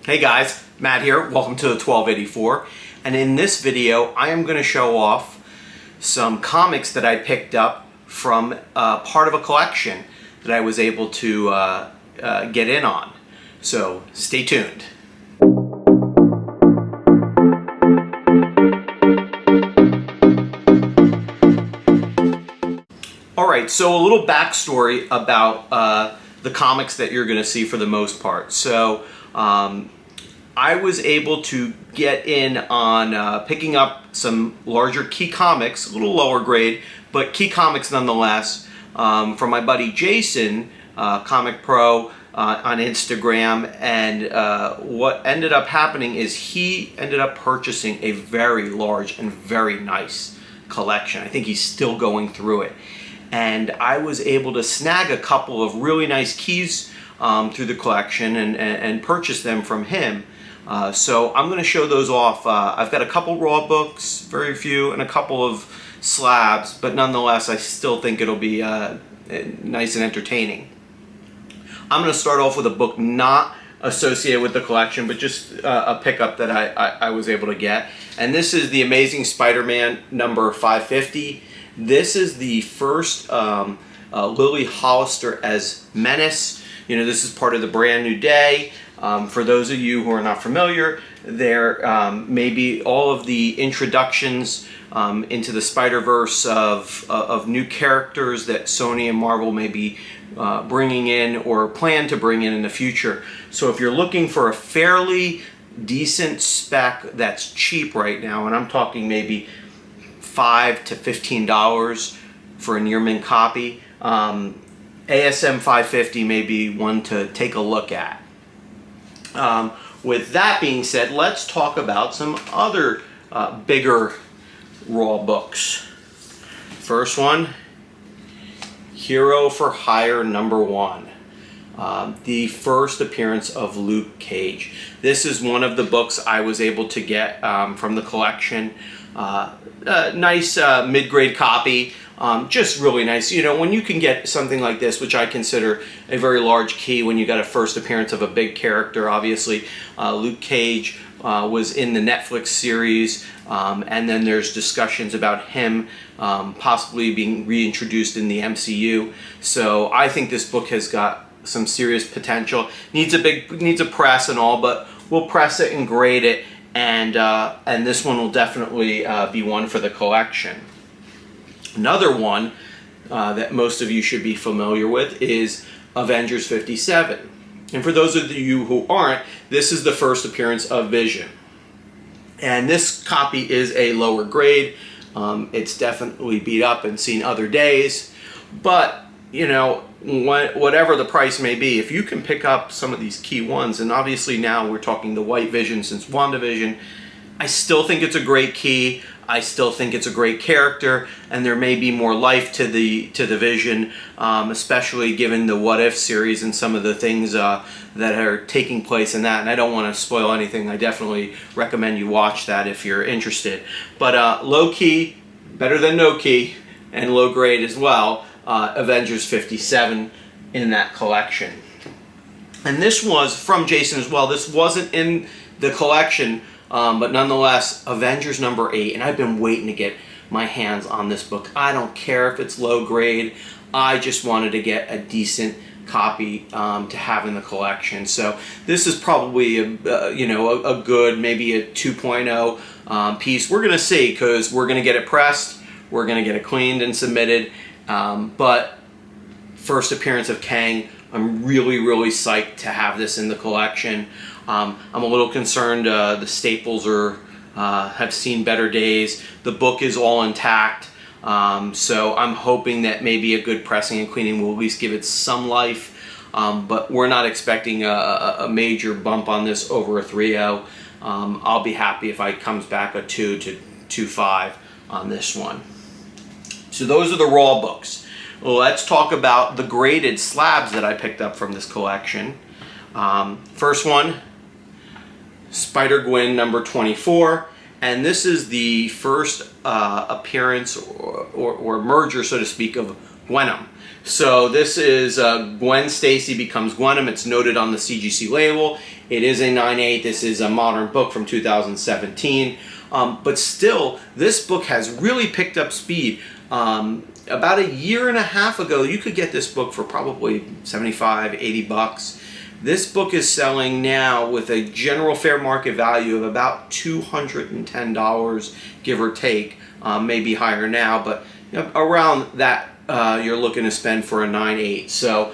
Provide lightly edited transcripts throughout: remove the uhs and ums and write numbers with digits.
Hey guys, Matt here. Welcome to the 1284. And in this video, I am going to show off some comics that I picked up from part of a collection that I was able to get in on. So stay tuned. Alright, so a little backstory about the comics that you're going to see for the most part. So I was able to get in on picking up some larger key comics, a little lower grade, but key comics nonetheless, from my buddy Jason, ComicPro, on Instagram. And what ended up happening is he ended up purchasing a very large and very nice collection. I think he's still going through it. And I was able to snag a couple of really nice keys through the collection and purchase them from him. So I'm going to show those off. I've got a couple raw books, very few, and a couple of slabs, but nonetheless I still think it'll be nice and entertaining. I'm going to start off with a book not associated with the collection, but just a pickup that I was able to get. And this is The Amazing Spider-Man number 550. This is the first Lily Hollister as Menace. You know, this is part of the Brand New Day. For those of you who are not familiar, there may be all of the introductions into the Spider-Verse of new characters that Sony and Marvel may be bringing in or plan to bring in the future. So if you're looking for a fairly decent spec that's cheap right now, and I'm talking maybe $5 to $15 for a near mint copy, ASM 550 may be one to take a look at. With that being said, let's talk about some other bigger raw books. First one, Hero for Hire number 1. The first appearance of Luke Cage. This is one of the books I was able to get from the collection. Nice mid-grade copy. Just really nice. You know, when you can get something like this, which I consider a very large key when you got a first appearance of a big character, obviously. Luke Cage was in the Netflix series, and then there's discussions about him possibly being reintroduced in the MCU. So I think this book has got some serious potential. Needs a press and all, but we'll press it and grade it, and this one will definitely be one for the collection. Another one that most of you should be familiar with is Avengers 57. And for those of you who aren't, this is the first appearance of Vision. And this copy is a lower grade. It's definitely beat up and seen other days. But, you know, whatever the price may be, if you can pick up some of these key ones, and obviously now we're talking the White Vision since WandaVision, I still think it's a great key. I still think it's a great character, and there may be more life to the Vision, especially given the What If series and some of the things that are taking place in that. And I don't want to spoil anything. I definitely recommend you watch that if you're interested. But low key, better than no key, and low grade as well. Avengers 57 in that collection. And this was from Jason as well. This wasn't in the collection, but nonetheless, Avengers number 8, and I've been waiting to get my hands on this book. I don't care if it's low grade. I just wanted to get a decent copy to have in the collection. So this is probably a good, maybe a 2.0 piece. We're gonna see, because we're gonna get it pressed, we're gonna get it cleaned and submitted. But first appearance of Kang, I'm really psyched to have this in the collection. I'm a little concerned the staples have seen better days. The book is all intact, so I'm hoping that maybe a good pressing and cleaning will at least give it some life, but we're not expecting a major bump on this over a 3.0. I'll be happy if it comes back a 2 to 2.5 on this one. So those are the raw books. Let's talk about the graded slabs that I picked up from this collection. First one, Spider-Gwen number 24, and this is the first appearance or merger, so to speak, of Gwenum. So this is Gwen Stacy becomes Gwenum. It's noted on the CGC label. It is a 9.8. This is a modern book from 2017. But still, this book has really picked up speed. About a year and a half ago, you could get this book for probably 75, 80 bucks. This book is selling now with a general fair market value of about $210, give or take. Maybe higher now, but around that you're looking to spend for a 9.8. So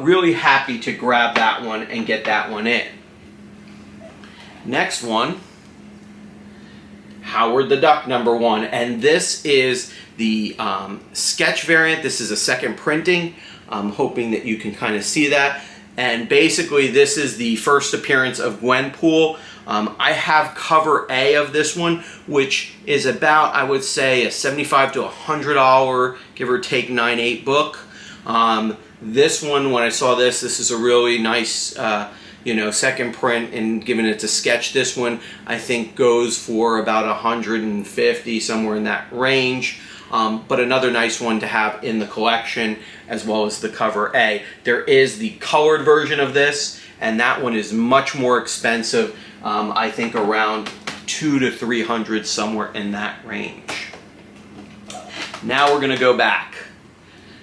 really happy to grab that one and get that one in. Next one, Howard the Duck #1, and this is the sketch variant. This is a second printing. I'm hoping that you can kind of see that. And basically this is the first appearance of Gwenpool. I have cover A of this one, which is about, I would say, a $75 to $100, give or take, 9.8 book. This one, when I saw this is a really nice second print, and given it's a sketch, this one I think goes for about 150, somewhere in that range. But another nice one to have in the collection, as well as the cover A. There is the colored version of this, and that one is much more expensive. I think around $200 to $300, somewhere in that range. Now we're going to go back.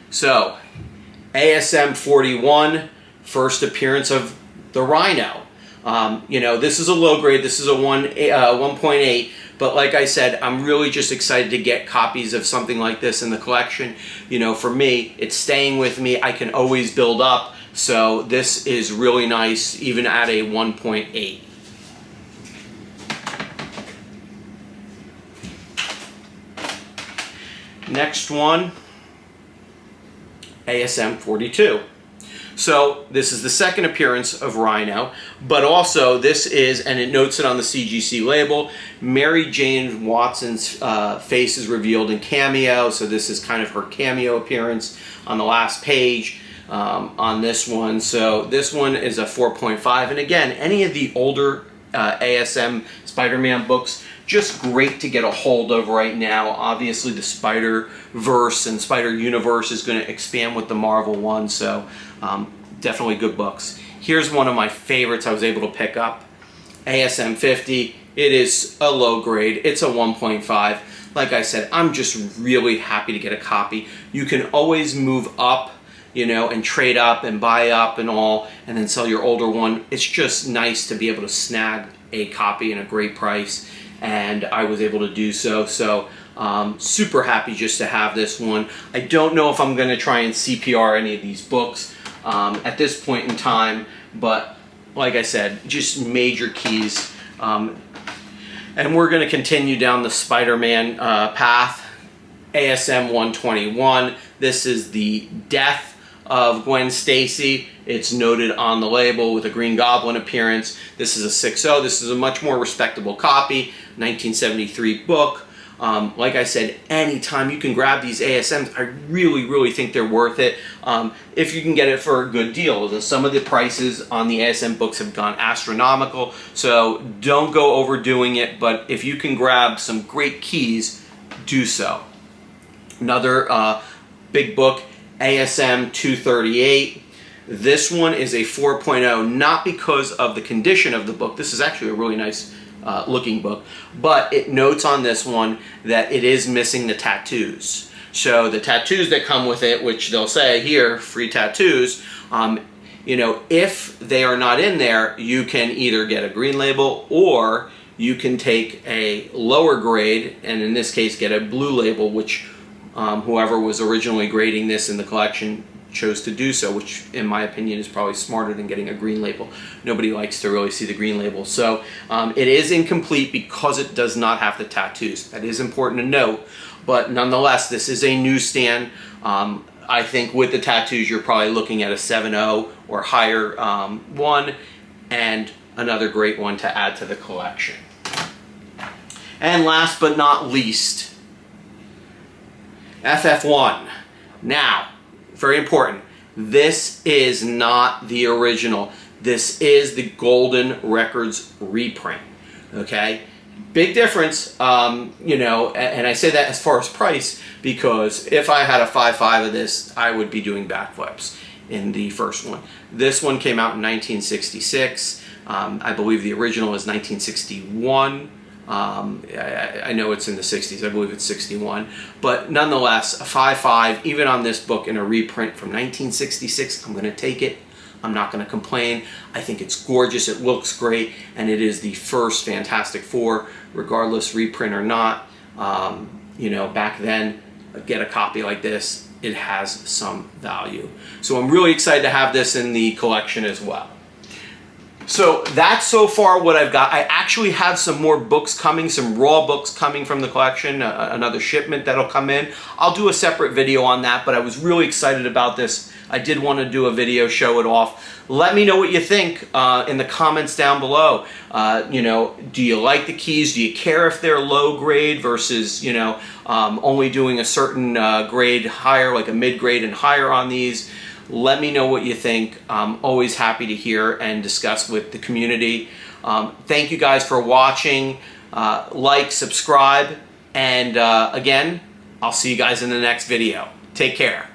So, ASM 41, first appearance of the Rhino. This is a low grade. This is a 1.8. But like I said, I'm really just excited to get copies of something like this in the collection. For me, it's staying with me. I can always build up. So this is really nice, even at a 1.8. Next one, ASM 42. So this is the second appearance of Rhino, but also this is, and it notes it on the CGC label, Mary Jane Watson's face is revealed in cameo. So this is kind of her cameo appearance on the last page on this one. So this one is a 4.5. And again, any of the older ASM Spider-Man books, just great to get a hold of right now. Obviously the Spider-Verse and Spider-Universe is going to expand with the Marvel one, so definitely good books. Here's one of my favorites I was able to pick up, ASM 50. It is a low grade. It's a 1.5. Like I said, I'm just really happy to get a copy. You can always move up, and trade up and buy up and all, and then sell your older one. It's just nice to be able to snag a copy at a great price, and I was able to do so. So super happy just to have this one. I don't know if I'm going to try and CPR any of these books at this point in time, but like I said, just major keys. And we're going to continue down the Spider-Man path. ASM 121. This is the death of Gwen Stacy. It's noted on the label with a Green Goblin appearance. This is a 6.0. This is a much more respectable copy, 1973 book. Like I said, anytime you can grab these ASMs, I really think they're worth it. If you can get it for a good deal. Some of the prices on the ASM books have gone astronomical, so don't go overdoing it, but if you can grab some great keys, do so. Another big book, ASM 238. This one is a 4.0, not because of the condition of the book. This is actually a really nice looking book, but it notes on this one that it is missing the tattoos. So the tattoos that come with it, which they'll say here, free tattoos, if they are not in there, you can either get a green label or you can take a lower grade, and in this case get a blue label, which whoever was originally grading this in the collection chose to do so, which in my opinion is probably smarter than getting a green label. Nobody likes to really see the green label. So it is incomplete because it does not have the tattoos. That is important to note, but nonetheless, this is a newsstand. I think with the tattoos, you're probably looking at a 7.0 or higher one, and another great one to add to the collection. And last but not least, FF1. Now, very important, this is not the original. This is the Golden Records reprint, okay? Big difference, you know, and I say that as far as price, because if I had a 5.5 of this, I would be doing backflips in the first one. This one came out in 1966. I believe the original is 1961. I know it's in the 60s. I believe it's 61. But nonetheless, a 5.5, even on this book in a reprint from 1966, I'm going to take it. I'm not going to complain. I think it's gorgeous. It looks great. And it is the first Fantastic Four, regardless reprint or not. You know, back then, get a copy like this. It has some value. So I'm really excited to have this in the collection as well. So that's so far what I've got. I actually have some more books coming, some raw books coming from the collection, another shipment that'll come in. I'll do a separate video on that, but I was really excited about this. I did want to do a video, show it off. Let me know what you think in the comments down below. You know, do you like the keys? Do you care if they're low grade versus, you know, only doing a certain grade higher, like a mid-grade and higher on these? Let me know what you think. I'm always happy to hear and discuss with the community. Thank you guys for watching. Like, subscribe, and again, I'll see you guys in the next video. Take care.